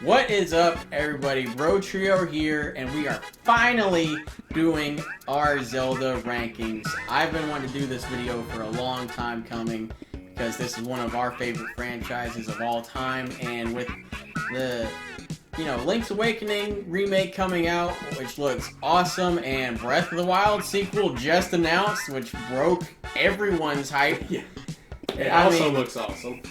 What is up, everybody? Brotrio here, and we are finally doing our Zelda rankings. I've been wanting to do this video for a long time coming because this is one of our favorite franchises of all time, and with the Link's Awakening remake coming out, which looks awesome, and Breath of the Wild sequel just announced, which broke everyone's hype. Yeah. It also looks awesome.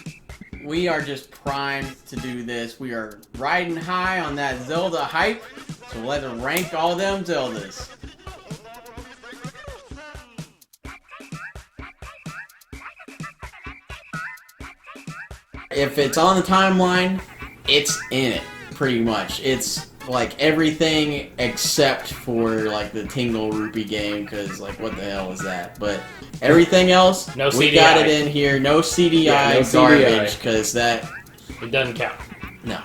We are just primed to do this. We are riding high on that Zelda hype, so let's rank all them Zeldas. If it's on the timeline, it's in it, pretty much. It's like everything except for like the Tingle Rupee game, because like what the hell is that? But everything else, no we CDI. got it in here. No CDI, Yeah, no garbage, because that... It doesn't count. No.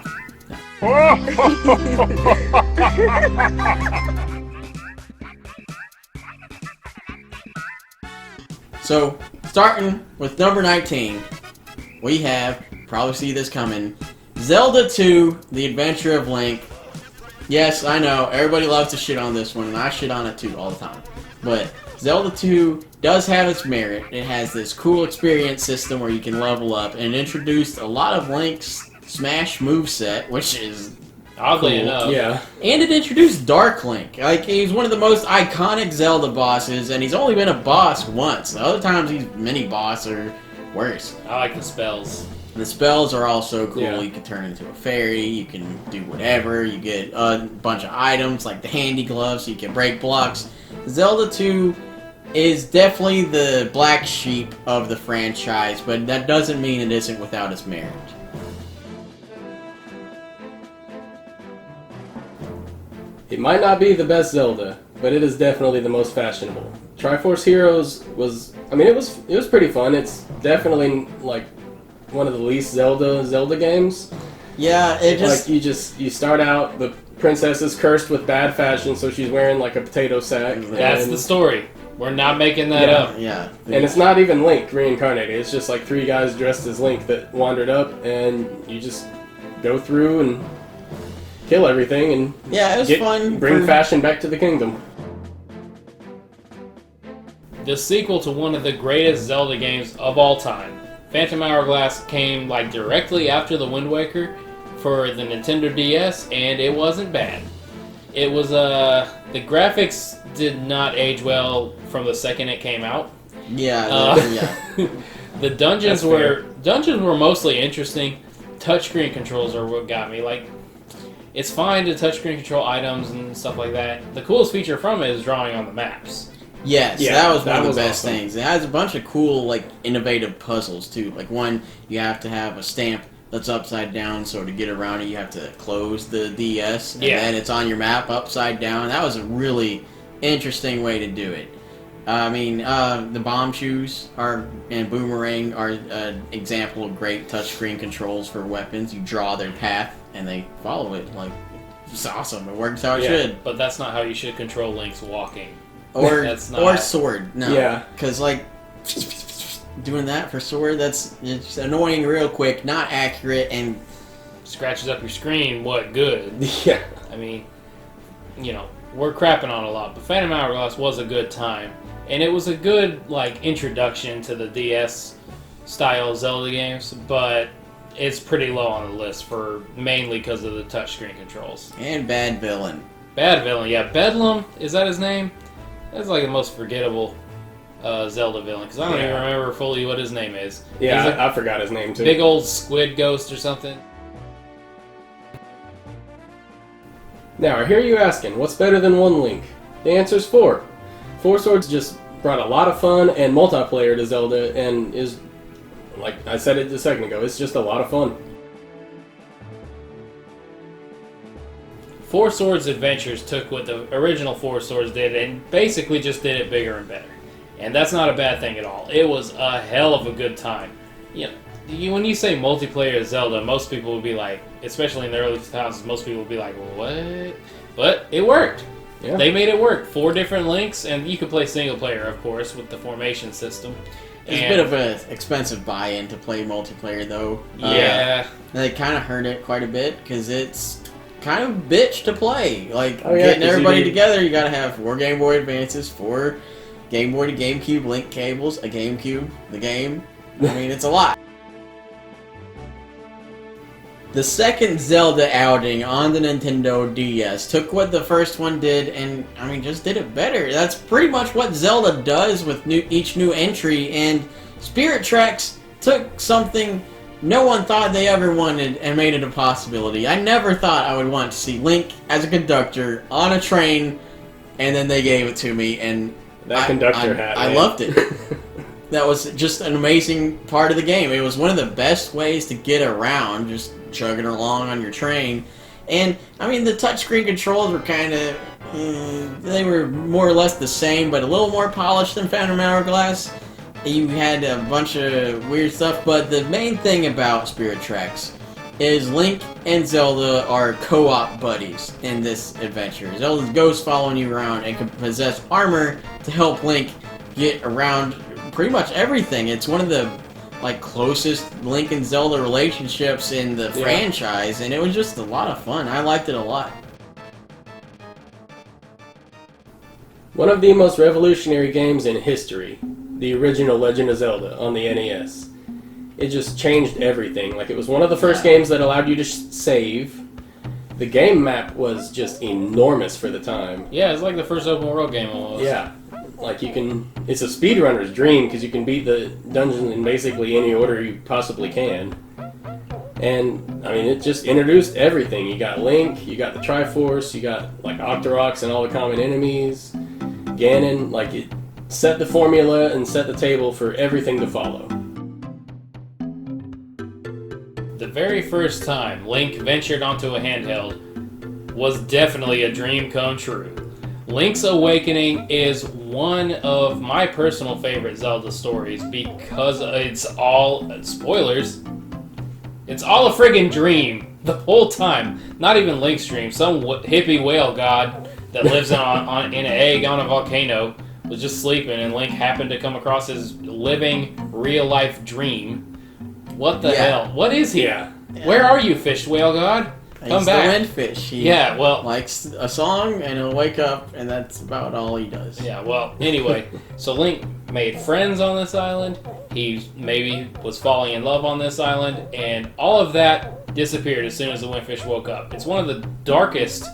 So, starting with number 19, we have, probably see this coming, Zelda II, The Adventure of Link. Yes, I know, everybody loves to shit on this one, and I shit on it too all the time. But Zelda 2 does have its merit. It has this cool experience system where you can level up, and it introduced a lot of Link's Smash moveset, which is Oddly cool. enough. Yeah. And it introduced Dark Link. Like, he's one of the most iconic Zelda bosses, and he's only been a boss once. The other times he's mini-boss or worse. I like the spells. The spells are also cool. Yeah. You can turn into a fairy, you can do whatever, you get a bunch of items like the handy gloves so you can break blocks. Zelda 2 is definitely the black sheep of the franchise, but that doesn't mean it isn't without its merit. It might not be the best Zelda, but it is definitely the most fashionable. Triforce Heroes was, it was pretty fun. It's definitely like one of the least Zelda games. Yeah, it just... Like you start out, the princess is cursed with bad fashion, so she's wearing like a potato sack. That's and, the story. We're not making that up. Yeah. And it's not even Link reincarnated. It's just like three guys dressed as Link that wandered up, and you just go through and kill everything and Yeah, it was fun. Bring fashion back to the kingdom. The sequel to one of the greatest Zelda games of all time, Phantom Hourglass, came like directly after the Wind Waker for the Nintendo DS, and it wasn't bad. It was the graphics did not age well from the second it came out. Yeah, yeah. The dungeons were mostly interesting. Touchscreen controls are what got me. Like, it's fine to touchscreen control items and stuff like that. The coolest feature from it is drawing on the maps. Yes, Yeah, that was one that of the was best awesome. things. It has a bunch of cool, like, innovative puzzles, too. Like, one, you have to have a stamp that's upside down, so to get around it, you have to close the DS, and then it's on your map upside down. That was a really interesting way to do it. The bomb shoes and boomerang are an example of great touchscreen controls for weapons. You draw their path, and they follow it. Like, it's awesome. It works how it should. But that's not how you should control Link's walking. Or That's not- or sword. No. Yeah. Because, like, doing that for sword, it's annoying real quick, not accurate, and... Scratches up your screen, what good? Yeah. I mean, we're crapping on a lot, but Phantom Hourglass was a good time. And it was a good, like, introduction to the DS-style Zelda games, but it's pretty low on the list mainly because of the touchscreen controls. And bad villain. Bad villain, yeah. Bedlam, is that his name? That's like the most forgettable Zelda villain, because I don't even remember fully what his name is. Yeah, He's a I forgot his name too. big old squid ghost or something. Now, I hear you asking, what's better than one Link? The answer's 4. 4 Swords just brought a lot of fun and multiplayer to Zelda, and is, like I said it a second ago, it's just a lot of fun. Four Swords Adventures took what the original Four Swords did and basically just did it bigger and better. And that's not a bad thing at all. It was a hell of a good time. When you say multiplayer Zelda, most people would be like, especially in the early 2000s, most people would be like, what? But it worked. Yeah. They made it work. 4 different links, and you could play single player, of course, with the formation system. It's a bit of an expensive buy-in to play multiplayer, though. Yeah. They kind of hurt it quite a bit, because it's kind of bitch to play. Like, Oh, yeah, getting 'cause everybody you need- together, you gotta have 4 Game Boy Advances, 4 Game Boy to GameCube link cables, a GameCube, the game. I mean, it's a lot. The second Zelda outing on the Nintendo DS took what the first one did and, I mean, just did it better. That's pretty much what Zelda does with each new entry, and Spirit Tracks took something no one thought they ever wanted and made it a possibility. I never thought I would want to see Link as a conductor on a train, and then they gave it to me, and That conductor hat. I man. loved it. That was just an amazing part of the game. It was one of the best ways to get around, just chugging along on your train. And, I mean, the touchscreen controls were kind of... they were more or less the same, but a little more polished than Phantom Hourglass. You had a bunch of weird stuff, but the main thing about Spirit Tracks is Link and Zelda are co-op buddies in this adventure. Zelda's ghost following you around and can possess armor to help Link get around pretty much everything. It's one of the closest Link and Zelda relationships in the franchise, and it was just a lot of fun. I liked it a lot. One of the most revolutionary games in history, the original Legend of Zelda on the NES. It just changed everything. Like, it was one of the first games that allowed you to save. The game map was just enormous for the time. Yeah, it's like the first open world game almost. Yeah. Like, you can... It's a speedrunner's dream, because you can beat the dungeon in basically any order you possibly can. And, I mean, it just introduced everything. You got Link, you got the Triforce, you got, Octoroks and all the common enemies. Ganon, it set the formula and set the table for everything to follow. The very first time Link ventured onto a handheld was definitely a dream come true. Link's Awakening is one of my personal favorite Zelda stories because it's all, spoilers, it's all a friggin' dream the whole time. Not even Link's dream. Some hippie whale god that lives in an egg on a volcano was just sleeping, and Link happened to come across his living, real-life dream. What the hell? What is he? Yeah. Where are you, fish whale god? Come back. The windfish. He likes a song, and he'll wake up, and that's about all he does. Yeah, well, anyway, so Link made friends on this island. He maybe was falling in love on this island, and all of that disappeared as soon as the windfish woke up. It's one of the darkest,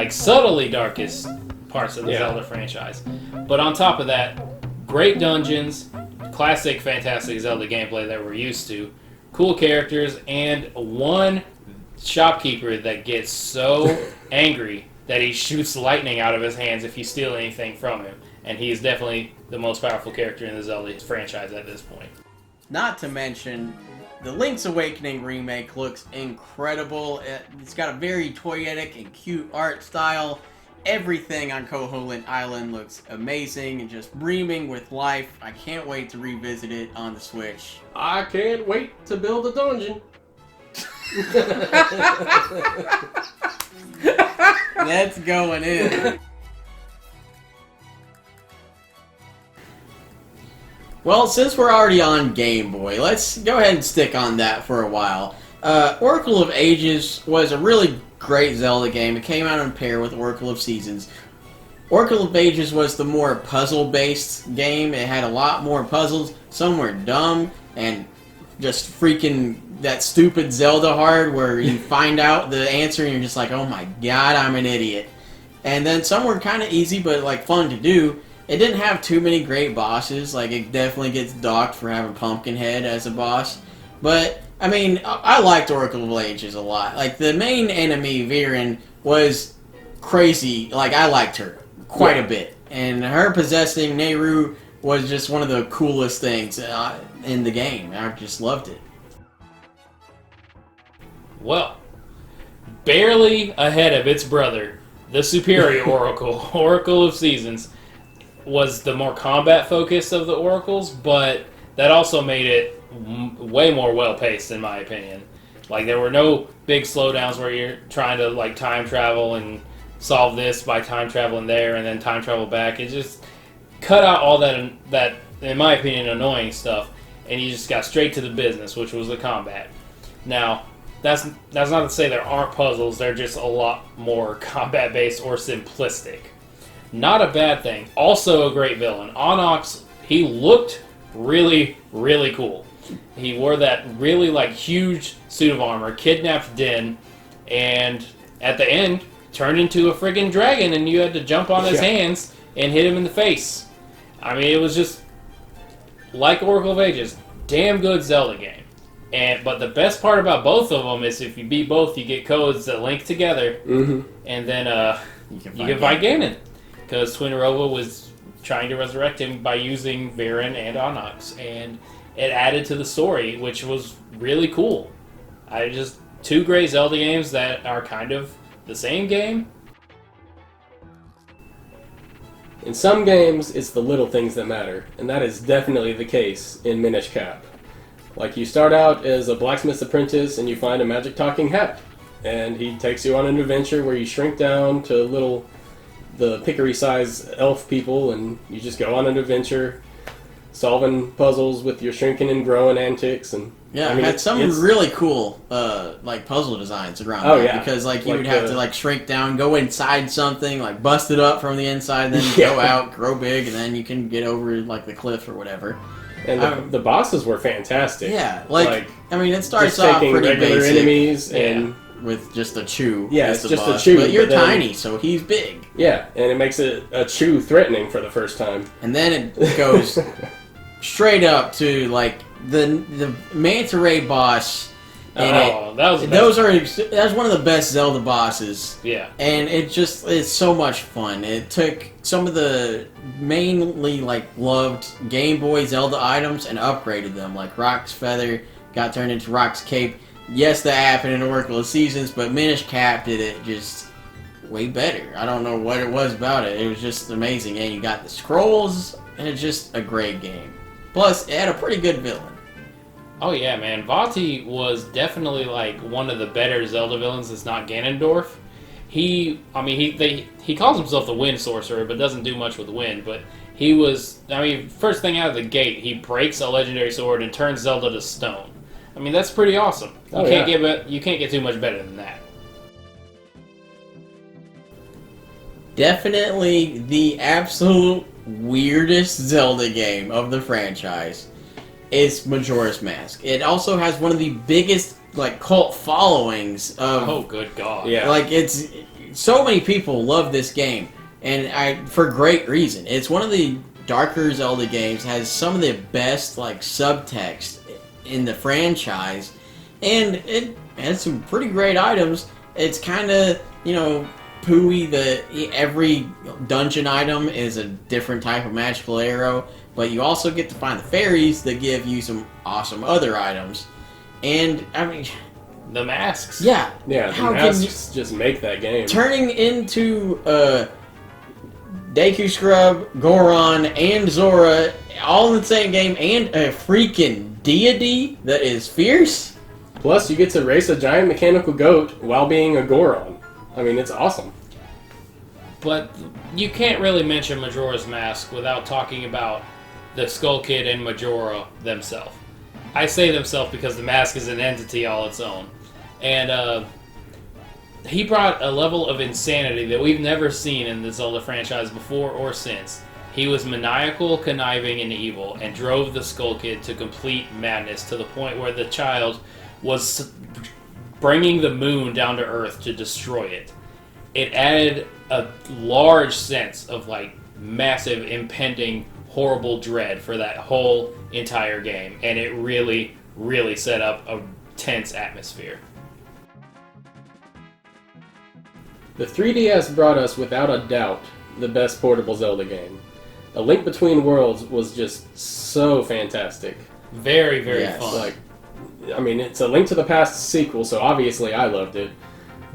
subtly darkest parts of the Zelda franchise. But on top of that, great dungeons, classic, fantastic Zelda gameplay that we're used to, cool characters, and one shopkeeper that gets so angry that he shoots lightning out of his hands if you steal anything from him. And he is definitely the most powerful character in the Zelda franchise at this point. Not to mention, the Link's Awakening remake looks incredible. It's got a very toyetic and cute art style. Everything on Koholint Island looks amazing and just brimming with life. I can't wait to revisit it on the Switch. I can't wait to build a dungeon. That's going in. Well, since we're already on Game Boy, let's go ahead and stick on that for a while. Oracle of Ages was a really great Zelda game. It came out on pair with Oracle of Seasons. Oracle of Ages was the more puzzle-based game. It had a lot more puzzles. Some were dumb and just freaking that stupid Zelda hard where you find out the answer and you're just like, oh my god, I'm an idiot. And then some were kind of easy but fun to do. It didn't have too many great bosses. It definitely gets docked for having Pumpkinhead as a boss. But, I mean, I liked Oracle of Ages a lot. The main enemy, Viren, was crazy. I liked her quite a bit. And her possessing Nehru was just one of the coolest things in the game. I just loved it. Well, barely ahead of its brother, the superior Oracle, Oracle of Seasons, was the more combat focused of the Oracles, but that also made it way more well-paced, in my opinion. There were no big slowdowns where you're trying to, time travel and solve this by time traveling there and then time travel back. It just cut out all that in my opinion, annoying stuff, and you just got straight to the business, which was the combat. Now, that's not to say there aren't puzzles, they're just a lot more combat-based or simplistic. Not a bad thing. Also a great villain. Onyx, he looked really, really cool. He wore that really, like, huge suit of armor, kidnapped Din, and at the end, turned into a friggin' dragon, and you had to jump on his hands and hit him in the face. I mean, it was just, like Oracle of Ages, damn good Zelda game. But the best part about both of them is if you beat both, you get codes that link together, and then you can fight Ganon. Because Twinrova was trying to resurrect him by using Viren and Onyx, and it added to the story, which was really cool. Two great Zelda games that are kind of the same game. In some games, it's the little things that matter, and that is definitely the case in Minishcap. Like, you start out as a blacksmith's apprentice and you find a magic talking hat, and he takes you on an adventure where you shrink down to the pickery-sized elf people, and you just go on an adventure solving puzzles with your shrinking and growing antics. And yeah, I mean, had some really cool like puzzle designs around that, because like you would have to like shrink down, go inside something, like bust it up from the inside, then go out, grow big, and then you can get over like the cliff or whatever. And the bosses were fantastic. Yeah, like I mean, it starts off pretty regular basic enemies and with just a chew. Yeah, it's just boss, a chew. but you're tiny, so he's big. Yeah, and it makes a chew threatening for the first time. And then it goes straight up to like the Manta Ray boss. That was that's one of the best Zelda bosses. Yeah, and it's so much fun. It took some of the mainly like loved Game Boy Zelda items and upgraded them. Like Rock's Feather got turned into Rock's Cape. Yes, that happened in Oracle of Seasons, but Minishcap did it just way better. I don't know what it was about it. It was just amazing, and you got the scrolls, and it's just a great game. Plus, it had a pretty good villain. Oh yeah, man. Vati was definitely like one of the better Zelda villains that's not Ganondorf. He calls himself the Wind Sorcerer, but doesn't do much with wind. But he was, first thing out of the gate, he breaks a legendary sword and turns Zelda to stone. I mean, that's pretty awesome. You can't get too much better than that. Definitely the absolute weirdest Zelda game of the franchise is Majora's Mask. It also has one of the biggest like cult followings of. Oh, good God! Yeah, like it's so many people love this game, and for great reason. It's one of the darker Zelda games. Has some of the best like subtext in the franchise, and it has some pretty great items. It's kind of pooey that every dungeon item is a different type of magical arrow. But you also get to find the fairies that give you some awesome other items. And, the masks. Yeah. Yeah, the masks just make that game. Turning into Deku Scrub, Goron, and Zora all in the same game, and a freaking deity that is fierce. Plus, you get to race a giant mechanical goat while being a Goron. I mean, it's awesome. But you can't really mention Majora's Mask without talking about the Skull Kid and Majora themselves. I say themselves because the mask is an entity all its own. And he brought a level of insanity that we've never seen in the Zelda franchise before or since. He was maniacal, conniving, and evil, and drove the Skull Kid to complete madness to the point where the child was bringing the moon down to Earth to destroy it. It added a large sense of like massive, impending, horrible dread for that whole entire game, and it really, really set up a tense atmosphere. The 3DS brought us, without a doubt, the best portable Zelda game. A Link Between Worlds was just so fantastic. Very, very fun. It's a Link to the Past sequel, so obviously I loved it.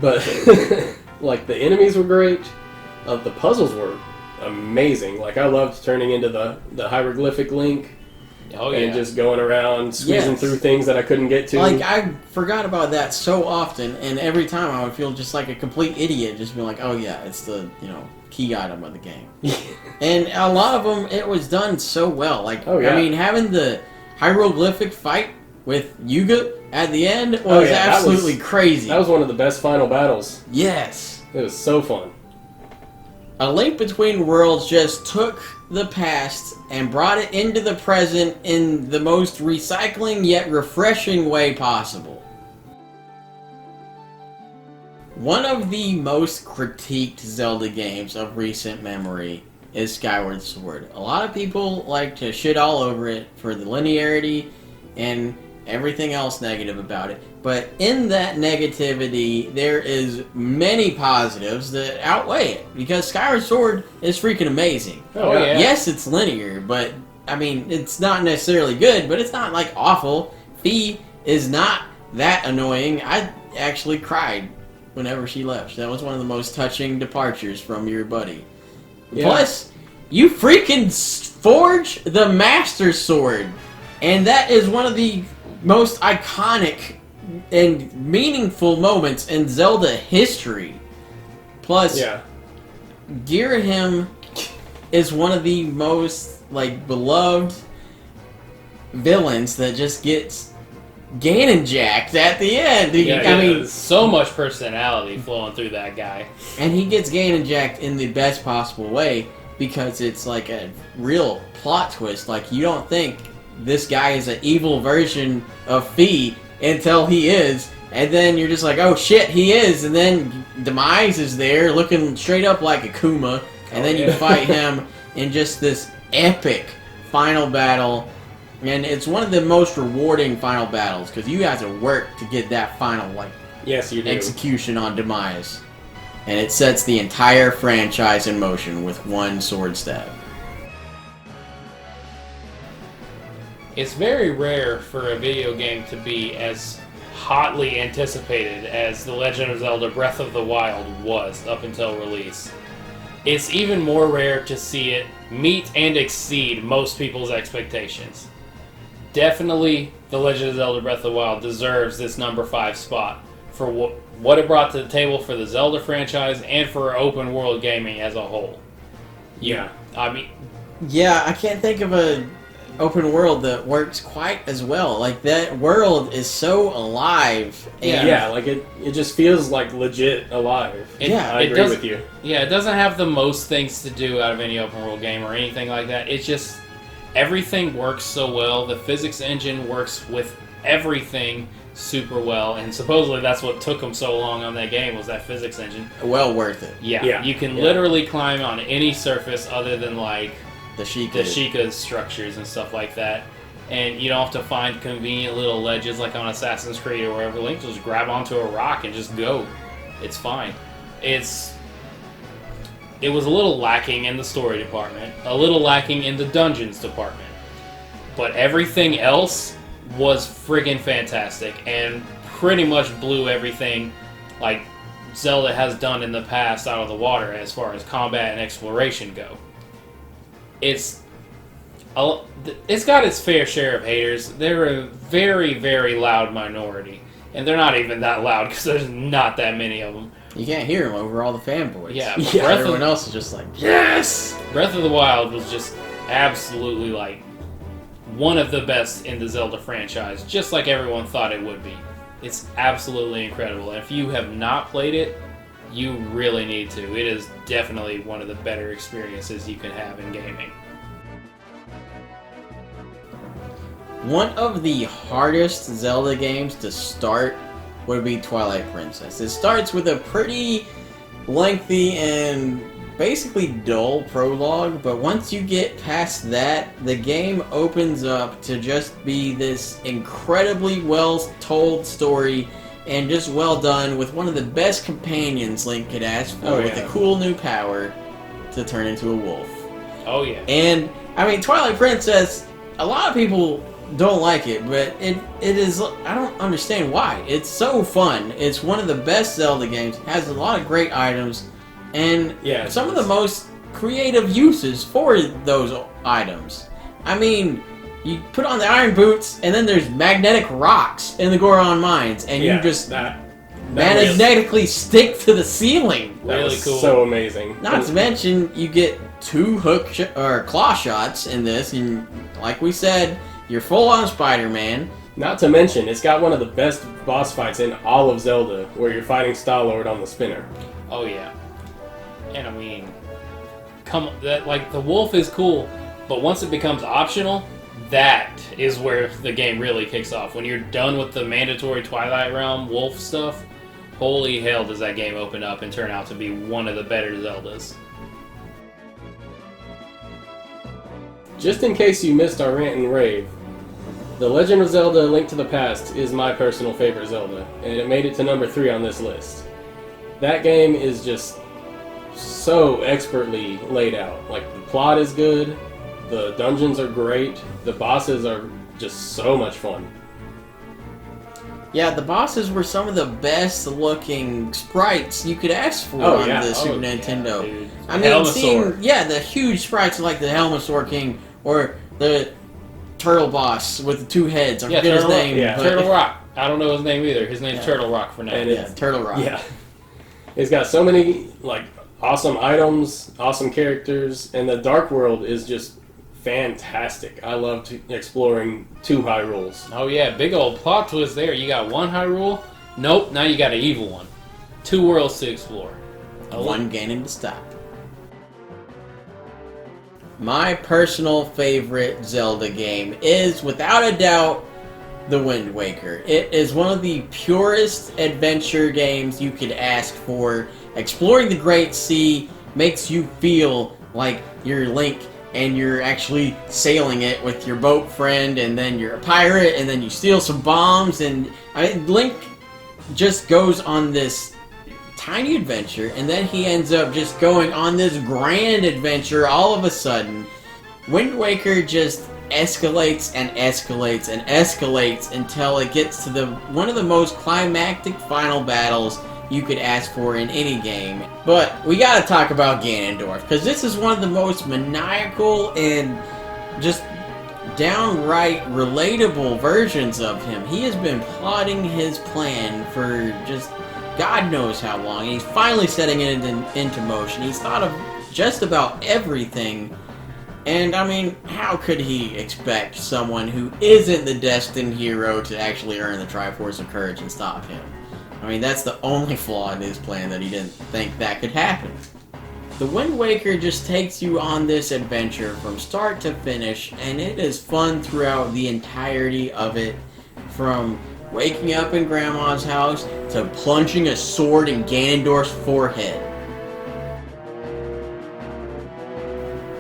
But, the enemies were great. The puzzles were amazing. I loved turning into the hieroglyphic Link. and just going around squeezing through things that I couldn't get to. Like, I forgot about that so often, and every time I would feel just like a complete idiot, just being like, oh yeah, it's the, key item of the game. And a lot of them, it was done so well. Like, I mean, having the hieroglyphic fight with Yuga at the end was absolutely crazy. That was one of the best final battles. Yes. It was so fun. A Link Between Worlds just took the past and brought it into the present in the most recycling yet refreshing way possible. One of the most critiqued Zelda games of recent memory is Skyward Sword. A lot of people like to shit all over it for the linearity and everything else negative about it. But in that negativity, there is many positives that outweigh it. Because Skyward Sword is freaking amazing. Oh, yeah. Yes, it's linear, but, I mean, it's not necessarily good, but it's not, like, awful. Fi is not that annoying. I actually cried whenever she left. That was one of the most touching departures from your buddy. Yeah. Plus, you freaking forge the Master Sword. And that is one of the most iconic and meaningful moments in Zelda history. Plus, Girahim is one of the most, like, beloved villains that just gets Ganon-jacked at the end. I mean, so much personality flowing through that guy. And he gets Ganon-jacked in the best possible way because it's like a real plot twist. Like, you don't think this guy is an evil version of Fi until he is, and then you're just like, oh shit, he is, and then Demise is there looking straight up like Akuma, and then you fight him in just this epic final battle, and it's one of the most rewarding final battles, because you have to work to get that final, like, yes, you do. Execution on Demise. And it sets the entire franchise in motion with one sword stab. It's very rare for a video game to be as hotly anticipated as The Legend of Zelda Breath of the Wild was up until release. It's even more rare to see it meet and exceed most people's expectations. Definitely, The Legend of Zelda Breath of the Wild deserves this number 5 spot for what it brought to the table for the Zelda franchise and for open world gaming as a whole. Yeah. I mean... Yeah, I can't think of a open world that works quite as well. Like, that world is so alive. And like it just feels like legit alive. I agree with you. Yeah, it doesn't have the most things to do out of any open world game or anything like that. It's just everything works so well. The physics engine works with everything super well, and supposedly that's what took them so long on that game, was that physics engine. Well worth it. Yeah. You can literally climb on any surface other than, like, the Sheikah structures and stuff like that. And you don't have to find convenient little ledges like on Assassin's Creed or wherever. Link just grab onto a rock and just go. It's fine. It was a little lacking in the story department, a little lacking in the dungeons department. But everything else was friggin' fantastic and pretty much blew everything like Zelda has done in the past out of the water as far as combat and exploration go. It's got its fair share of haters. They're a very, very loud minority. And they're not even that loud because there's not that many of them. You can't hear them over all the fanboys. Yeah, everyone else is just like, yes! Breath of the Wild was just absolutely, like, one of the best in the Zelda franchise, just like everyone thought it would be. It's absolutely incredible. And if you have not played it, you really need to. It is definitely one of the better experiences you can have in gaming. One of the hardest Zelda games to start would be Twilight Princess. It starts with a pretty lengthy and basically dull prologue, but once you get past that, the game opens up to just be this incredibly well-told story and just well done with one of the best companions Link could ask for, with a cool new power to turn into a wolf. Oh yeah. And, I mean, Twilight Princess, a lot of people don't like it, but it is, I don't understand why. It's so fun. It's one of the best Zelda games, has a lot of great items, and some of the most creative uses for those items. I mean, you put on the iron boots, and then there's magnetic rocks in the Goron mines, and you just magnetically stick to the ceiling. That was cool. So amazing. Not to mention, you get 2 or claw shots in this, and like we said, you're full on Spider-Man. Not to mention, it's got one of the best boss fights in all of Zelda, where you're fighting Star-Lord on the spinner. Oh yeah, and I mean, the wolf is cool, but once it becomes optional, that is where the game really kicks off. When you're done with the mandatory Twilight Realm wolf stuff, holy hell does that game open up and turn out to be one of the better Zeldas. Just in case you missed our rant and rave, The Legend of Zelda: A Link to the Past is my personal favorite Zelda, and it made it to number 3 on this list. That game is just so expertly laid out. Like, the plot is good, the dungeons are great, the bosses are just so much fun. Yeah, the bosses were some of the best looking sprites you could ask for on the Super Nintendo. Dude. I mean, seeing the huge sprites like the Helmasaur King or the turtle boss with the 2 heads. I forget his name. Yeah. Turtle Rock. I don't know his name either. His name's Turtle Rock for now. Turtle Rock. Yeah. It's got so many awesome items, awesome characters, and the Dark World is just fantastic. I loved exploring 2 Hyrules. Oh yeah, big old plot twist there. You got 1 Hyrule? Nope, now you got an evil one. 2 worlds to explore. 1 Ganon to stop. My personal favorite Zelda game is, without a doubt, The Wind Waker. It is one of the purest adventure games you could ask for. Exploring the Great Sea makes you feel like you're Link and you're actually sailing it with your boat friend, and then you're a pirate, and then you steal some bombs, and Link just goes on this tiny adventure, and then he ends up just going on this grand adventure all of a sudden. Wind Waker just escalates and escalates and escalates until it gets to one of the most climactic final battles you could ask for in any game. But we gotta talk about Ganondorf, because this is one of the most maniacal and just downright relatable versions of him. He has been plotting his plan for just God knows how long, and he's finally setting it into motion. He's thought of just about everything, and I mean, how could he expect someone who isn't the destined hero to actually earn the Triforce of Courage and stop him? I mean, that's the only flaw in his plan, that he didn't think that could happen. The Wind Waker just takes you on this adventure from start to finish, and it is fun throughout the entirety of it, from waking up in Grandma's house to plunging a sword in Ganondorf's forehead.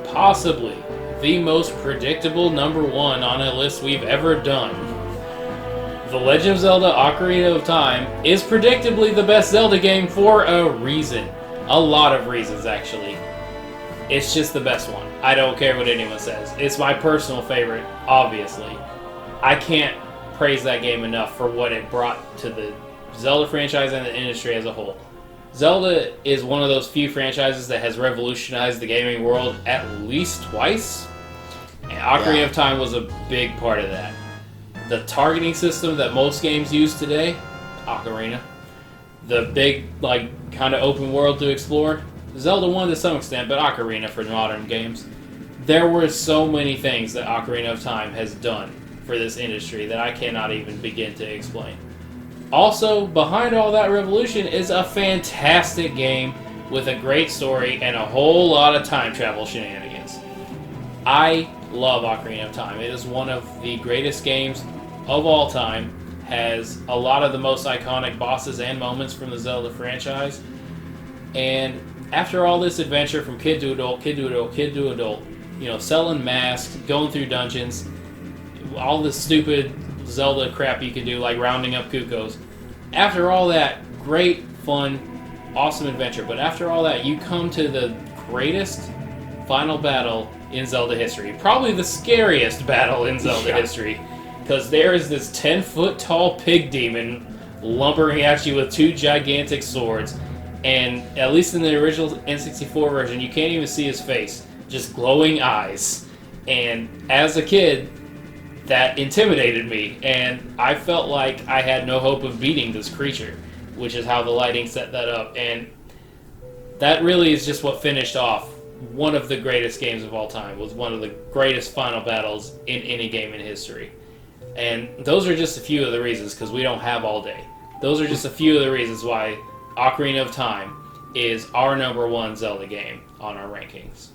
Possibly the most predictable number 1 on a list we've ever done. The Legend of Zelda: Ocarina of Time is predictably the best Zelda game for a reason. A lot of reasons, actually. It's just the best one. I don't care what anyone says. It's my personal favorite, obviously. I can't praise that game enough for what it brought to the Zelda franchise and the industry as a whole. Zelda is one of those few franchises that has revolutionized the gaming world at least twice, and Ocarina of Time was a big part of that. The targeting system that most games use today, Ocarina. The big, kind of open world to explore, Zelda 1 to some extent, but Ocarina for modern games. There were so many things that Ocarina of Time has done for this industry that I cannot even begin to explain. Also, behind all that revolution is a fantastic game with a great story and a whole lot of time travel shenanigans. I love Ocarina of Time. It is one of the greatest games of all time, has a lot of the most iconic bosses and moments from the Zelda franchise, and after all this adventure from kid to adult, selling masks, going through dungeons, all the stupid Zelda crap you can do, like rounding up Cuckoos. After all that, great, fun, awesome adventure. But after all that, you come to the greatest final battle in Zelda history. Probably the scariest battle in Zelda history. Because there is this 10-foot tall pig demon lumbering at you with 2 gigantic swords. And at least in the original N64 version, you can't even see his face. Just glowing eyes. And as a kid, that intimidated me, and I felt like I had no hope of beating this creature, which is how the lighting set that up. And that really is just what finished off one of the greatest games of all time, was one of the greatest final battles in any game in history. And those are just a few of the reasons, because we don't have all day. Those are just a few of the reasons why Ocarina of Time is our #1 Zelda game on our rankings.